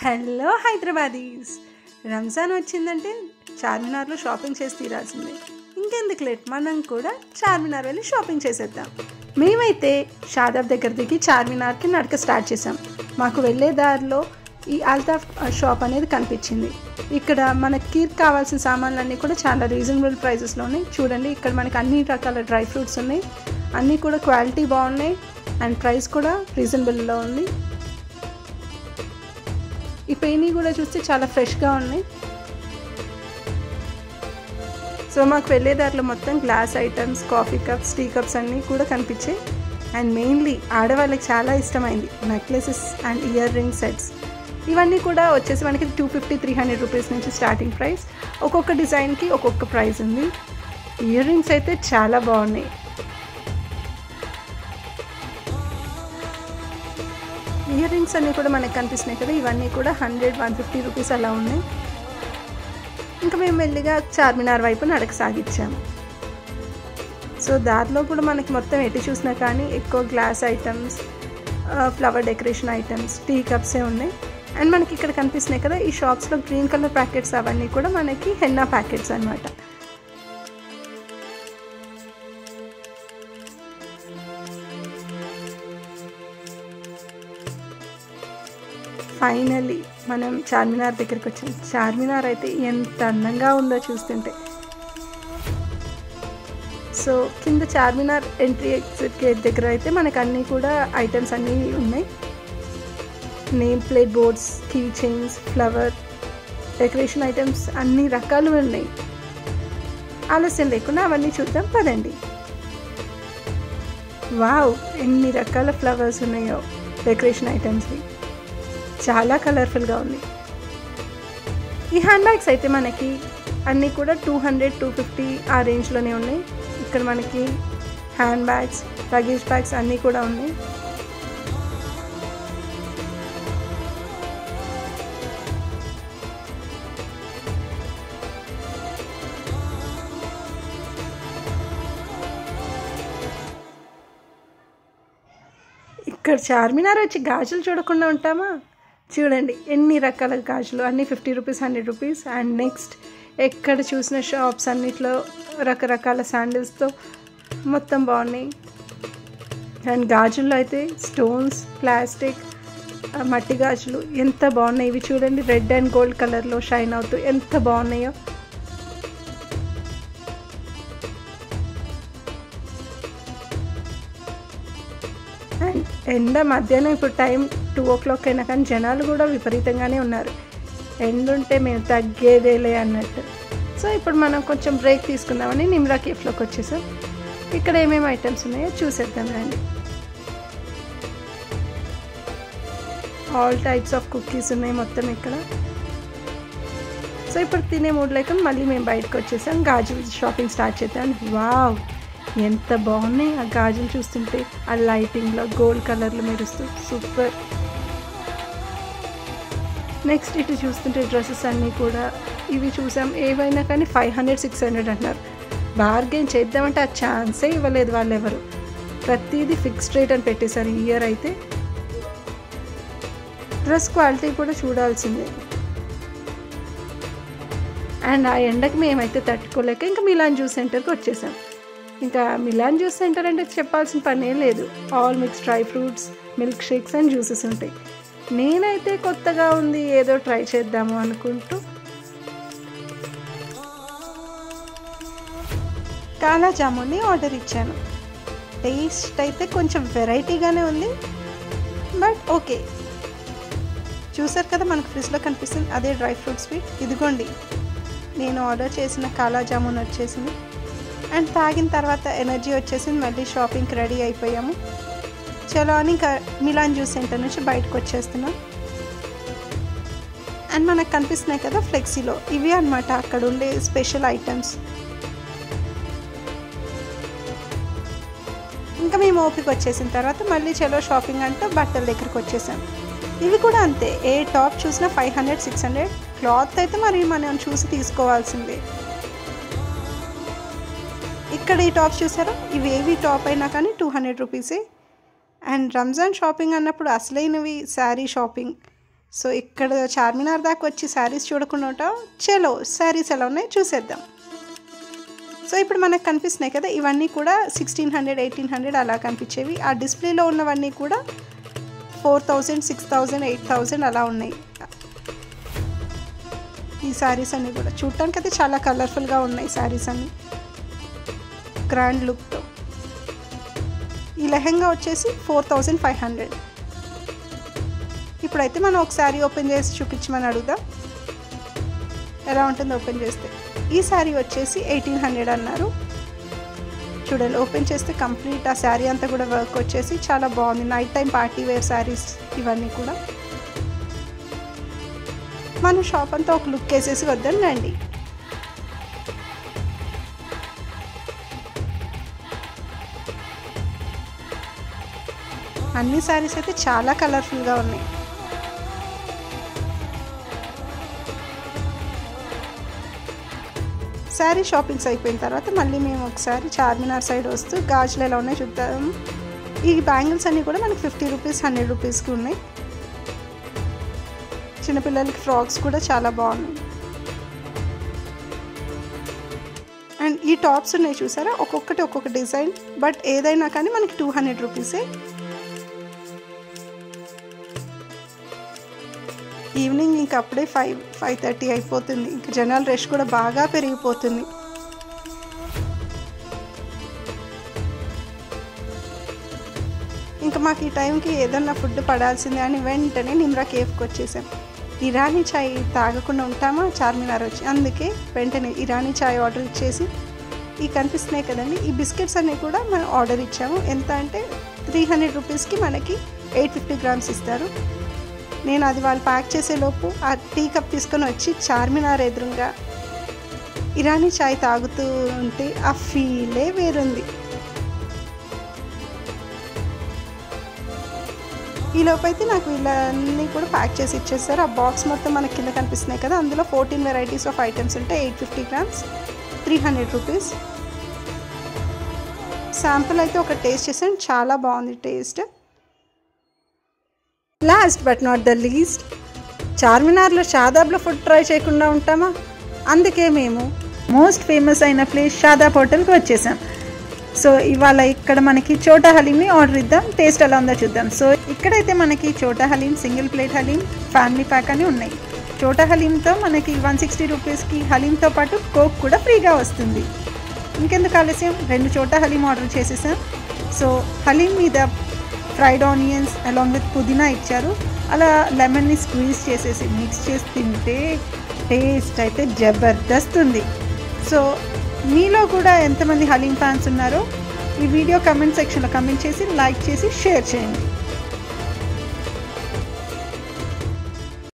Hello Hyderabadis, Ramzan వచ్చిందంటే చార్మినార్లో shopping చేసి తీరాల్సిందే. ఇంకెందుకు లేట్, మనం కూడా చార్మినార్ వెళ్ళి షాపింగ్ చేసేద్దాం. మేమైతే షాదాబ్ దగ్గర దిగి చార్మినార్కి నడక స్టార్ట్ చేసాం. మాకు వెళ్ళే దారిలో ఈ అల్తాఫ్ షాప్ అనేది కనిపించింది. ఇక్కడ మనకి కావాల్సిన సామాన్లన్నీ కూడా చాలా రీజనబుల్ ప్రైజెస్లో ఉన్నాయి. చూడండి, ఇక్కడ మనకి అన్ని రకాల డ్రై ఫ్రూట్స్ ఉన్నాయి. అన్నీ కూడా క్వాలిటీ బాగున్నాయి అండ్ ప్రైస్ కూడా రీజనబుల్లో ఉంది. ఈ పెయినీ కూడా చూస్తే చాలా ఫ్రెష్గా ఉన్నాయి. సో మాకు వెళ్ళే దారిలో మొత్తం glass items, coffee cups, tea cups అన్నీ కూడా కనిపించాయి. అండ్ మెయిన్లీ ఆడవాళ్ళకి చాలా ఇష్టమైంది necklaces and earring sets. ఇవన్నీ కూడా వచ్చేసి మనకి 250-300 రూపీస్ నుంచి స్టార్టింగ్ ప్రైస్. ఒక్కొక్క డిజైన్కి ఒక్కొక్క ప్రైస్ ఉంది. ఇయర్ రింగ్స్ అయితే చాలా బాగున్నాయి. ఇయర్ రింగ్స్ అన్నీ కూడా మనకు కనిపిస్తున్నాయి కదా, ఇవన్నీ కూడా 100-150 రూపీస్ అలా ఉన్నాయి. ఇంకా మేము మెల్లిగా చార్మినార్ వైపు నడక సాగించాము. సో దారిలో కూడా మనకి మొత్తం ఎటు చూసినా కానీ ఎక్కువ glass items, flower decoration items, tea కప్సే ఉన్నాయి. అండ్ మనకి ఇక్కడ కనిపిస్తున్నాయి కదా, ఈ షాప్స్లో గ్రీన్ కలర్ ప్యాకెట్స్ అవన్నీ కూడా మనకి హెన్నా ప్యాకెట్స్ అనమాట. ఫైనల్లీ మనం చార్మినార్ దగ్గరికి వచ్చాం. చార్మినార్ అయితే ఎంత అందంగా ఉందో చూస్తుంటే. సో కింద చార్మినార్ ఎంట్రీ ఎగ్జిట్ గేట్ దగ్గర అయితే మనకు అన్నీ కూడా ఐటమ్స్ అన్నీ ఉన్నాయి. Name plate boards, key chains, flower decoration items అన్ని రకాలు ఉన్నాయి. ఆలస్యం లేకుండా అవన్నీ చూద్దాం పదండి. వావ్, ఎన్ని రకాల ఫ్లవర్స్ ఉన్నాయో డెకరేషన్ ఐటమ్స్వి, చాలా కలర్ఫుల్గా ఉంది. ఈ హ్యాండ్ బ్యాగ్స్ అయితే మనకి అన్నీ కూడా 200-250 ఆ రేంజ్లోనే ఉన్నాయి. ఇక్కడ మనకి హ్యాండ్ బ్యాగ్స్, లగేజ్ బ్యాగ్స్ అన్నీ కూడా ఉన్నాయి. ఇక్కడ చార్మినార్ వచ్చి గాజులు చూడకుండా ఉంటామా? చూడండి ఎన్ని రకాల గాజులు, అన్నీ 50 రూపీస్, 100 రూపీస్. అండ్ నెక్స్ట్ ఎక్కడ చూసిన షాప్స్ అన్నిట్లో రకరకాల శాండిల్స్తో మొత్తం బాగున్నాయి. అండ్ గాజుల్లో అయితే స్టోన్స్, ప్లాస్టిక్, మట్టి గాజులు ఎంత బాగున్నాయి. ఇవి చూడండి, రెడ్ అండ్ గోల్డ్ కలర్లో షైన్ అవుతూ ఎంత బాగున్నాయో. అండ్ ఎండ మధ్యాహ్నం ఇప్పుడు టైం 2 o'clock అయినా కానీ జనాలు కూడా విపరీతంగానే ఉన్నారు. ఎండ ఉంటే మేము తగ్గేదేలే అన్నట్టు. సో ఇప్పుడు మనం కొంచెం బ్రేక్ తీసుకుందామని నిమ్రా కేఫ్లోకి వచ్చేసాం. ఇక్కడ ఏమేమి ఐటమ్స్ ఉన్నాయో చూసేద్దాం రండి. ఆల్ టైప్స్ ఆఫ్ కుకీస్ ఉన్నాయి మొత్తం ఇక్కడ. సో ఇప్పుడు తినే మూడ్ లేక మళ్ళీ మేము బయటకు వచ్చేసాం. గాజులు షాపింగ్ స్టార్ట్ చేద్దాం. వావ్, ఎంత బాగున్నాయి ఆ గాజులు చూస్తుంటే. ఆ లైటింగ్లో గోల్డ్ కలర్లు మెరుస్తూ సూపర్. నెక్స్ట్ ఇటు చూస్తుంటే డ్రెస్సెస్ అన్నీ కూడా ఇవి చూసాం. ఏవైనా కానీ 500-600 అంటున్నారు. బార్గెన్ చేద్దామంటే ఆ ఛాన్సే ఇవ్వలేదు వాళ్ళెవరు. ప్రతిదీ ఫిక్స్డ్ రేట్ అని పెట్టేశారు ఈ ఇయర్ అయితే. డ్రెస్ క్వాలిటీ కూడా చూడాల్సిందే. అండ్ ఆ ఎండకి మేమైతే తట్టుకోలేక ఇంకా మిలాన్ జ్యూస్ సెంటర్కి వచ్చేసాం. ఇంకా మిలాన్ జ్యూస్ సెంటర్ అంటే చెప్పాల్సిన పనే లేదు. All mix dry fruits, milk shakes and juices ఉంటాయి. నేనైతే కొత్తగా ఉంది ఏదో ట్రై చేద్దాము అనుకుంటూ కాలా జామున్ని ఆర్డర్ ఇచ్చాను. టేస్ట్ అయితే కొంచెం వెరైటీగానే ఉంది, బట్ ఓకే. చూసారు కదా మనకు ఫ్రిడ్జ్లో కనిపిస్తుంది అదే డ్రై ఫ్రూట్ స్వీట్. ఇదిగోండి నేను ఆర్డర్ చేసిన కాలా జామున్ వచ్చేసింది. అండ్ తాగిన తర్వాత ఎనర్జీ వచ్చేసింది. మళ్ళీ షాపింగ్కి రెడీ అయిపోయాము. చలో అని ఇంకా మిలాన్ జ్యూస్ సెంటర్ నుంచి బయటకు వచ్చేస్తున్నాం. అండ్ మనకు కనిపిస్తున్నాయి కదా ఫ్లెక్సీలో, ఇవి అనమాట అక్కడ ఉండే స్పెషల్ ఐటమ్స్. ఇంకా మేము ఓపిక వచ్చేసిన తర్వాత మళ్ళీ చలో షాపింగ్ అంటూ బట్టల దగ్గరికి వచ్చేసాం. ఇవి కూడా అంతే, ఏ టాప్ చూసినా 500-600. క్లాత్ అయితే మరి మనం చూసి తీసుకోవాల్సిందే. ఇక్కడ ఈ టాప్స్ చూసారా, ఇవి ఏవి టాప్ అయినా కానీ 200 రూపీసే. అండ్ రంజాన్ షాపింగ్ అన్నప్పుడు అసలైనవి శారీ షాపింగ్. సో ఇక్కడ చార్మినార్ దాకా వచ్చి శారీస్ చూడకుండా ఉంటాం. చలో శారీస్ ఎలా ఉన్నాయి చూసేద్దాం. సో ఇప్పుడు మనకు కనిపిస్తున్నాయి కదా, ఇవన్నీ కూడా 1600, 1800 అలా కనిపించేవి. ఆ డిస్ప్లేలో ఉన్నవన్నీ కూడా 4000, 6000, 8000 అలా ఉన్నాయి. ఈ శారీస్ అన్నీ కూడా చూడటానికి అయితే చాలా కలర్ఫుల్గా ఉన్నాయి. శారీస్ అన్నీ గ్రాండ్ లుక్తో. ఈ లెహంగా వచ్చేసి 4500. ఇప్పుడైతే మనం ఒక శారీ ఓపెన్ చేసి చూపించమని అడుగుదాం, ఎలా ఉంటుందో ఓపెన్ చేస్తే. ఈ శారీ వచ్చేసి 1800 అన్నారు. చూడండి, ఓపెన్ చేస్తే కంప్లీట్ ఆ శారీ అంతా కూడా వర్క్ వచ్చేసి చాలా బాగుంది. Night time party wear saris ఇవన్నీ కూడా. మనం షాప్ అంతా ఒక లుక్ వేసేసి వద్దాం రండి. అన్ని శారీస్ అయితే చాలా కలర్ఫుల్గా ఉన్నాయి. శారీ షాపింగ్స్ అయిపోయిన తర్వాత మళ్ళీ మేము ఒకసారి చార్మినార్ సైడ్ వస్తూ గాజులు ఎలా ఉన్నాయో చూద్దాం. ఈ బ్యాంగిల్స్ అన్నీ కూడా మనకి 50 రూపీస్, 100 రూపీస్కి ఉన్నాయి. చిన్నపిల్లలకి ఫ్రాక్స్ కూడా చాలా బాగున్నాయి. అండ్ ఈ టాప్స్ ఉన్నాయి చూసారా, ఒక్కొక్కటి ఒక్కొక్క డిజైన్, బట్ ఏదైనా కానీ మనకి 200 రూపీసే. ఈవినింగ్ ఇంక అప్పుడే 5:30 అయిపోతుంది. ఇంక జనాల రష్ కూడా బాగా పెరిగిపోతుంది. ఇంకా మాకు ఈ టైంకి ఏదన్నా ఫుడ్ పడాల్సిందే అని వెంటనే నిమ్రా కేఫ్కి వచ్చేసాం. ఇరానీ చాయ్ తాగకుండా ఉంటామా చార్మినార్ వచ్చి, అందుకే వెంటనే ఇరానీ చాయ్ ఆర్డర్ ఇచ్చేసి, ఈ కనిపిస్తున్నాయి కదండి ఈ బిస్కెట్స్ అన్నీ కూడా మనం ఆర్డర్ ఇచ్చాము. ఎంత అంటే 300 రూపీస్కి మనకి 850 గ్రామ్స్ ఇస్తారు. నేను అది వాళ్ళు ప్యాక్ చేసేలోపు ఆ టీ కప్ తీసుకొని వచ్చి చార్మినార్ ఎదురుగా ఇరానీ చాయ్ తాగుతూ ఉంటే ఆ ఫీలే వేరుంది. ఈ లోపైతే నాకు వీళ్ళన్నీ కూడా ప్యాక్ చేసి ఇచ్చేస్తారు. ఆ బాక్స్ మొత్తం మనకి కింద కనిపిస్తున్నాయి కదా, అందులో 14 వెరైటీస్ ఆఫ్ ఐటమ్స్ ఉంటాయి. 850 గ్రామ్స్, 300 రూపీస్. శాంపుల్ అయితే ఒక టేస్ట్ చేసాను, చాలా బాగుంది taste. Last but not the least, చార్మినార్లో షాదాబ్లో ఫుడ్ ట్రై చేయకుండా ఉంటామా? అందుకే మేము మోస్ట్ ఫేమస్ అయిన ప్లేస్ షాదాబ్ హోటల్కి వచ్చేసాం. సో ఇవాళ ఇక్కడ మనకి చోటా హలీంని ఆర్డర్ ఇద్దాం, టేస్ట్ ఎలా ఉందో చూద్దాం. సో ఇక్కడైతే మనకి చోటా haleem, single plate haleem, family pack అని ఉన్నాయి. చోటా హలీంతో మనకి 160 రూపీస్కి హలీంతో పాటు కోక్ కూడా ఫ్రీగా వస్తుంది. ఇంకెందుకు ఆలస్యం, 2 చోటా హలీం ఆర్డర్ చేసేసాం. సో హలీం మీద ఫ్రైడ్ ఆనియన్స్ అలాంగ్ విత్ పుదీనా ఇచ్చారు. అలా లెమన్ని స్క్వీజ్ చేసేసి మిక్స్ చేసి తింటే టేస్ట్ అయితే జబర్దస్త్ ఉంది. సో మీలో కూడా ఎంతమంది హలీం ఫ్యాన్స్ ఉన్నారో ఈ వీడియో కమెంట్ సెక్షన్లో కమెంట్ చేసి, లైక్ చేసి, షేర్ చేయండి.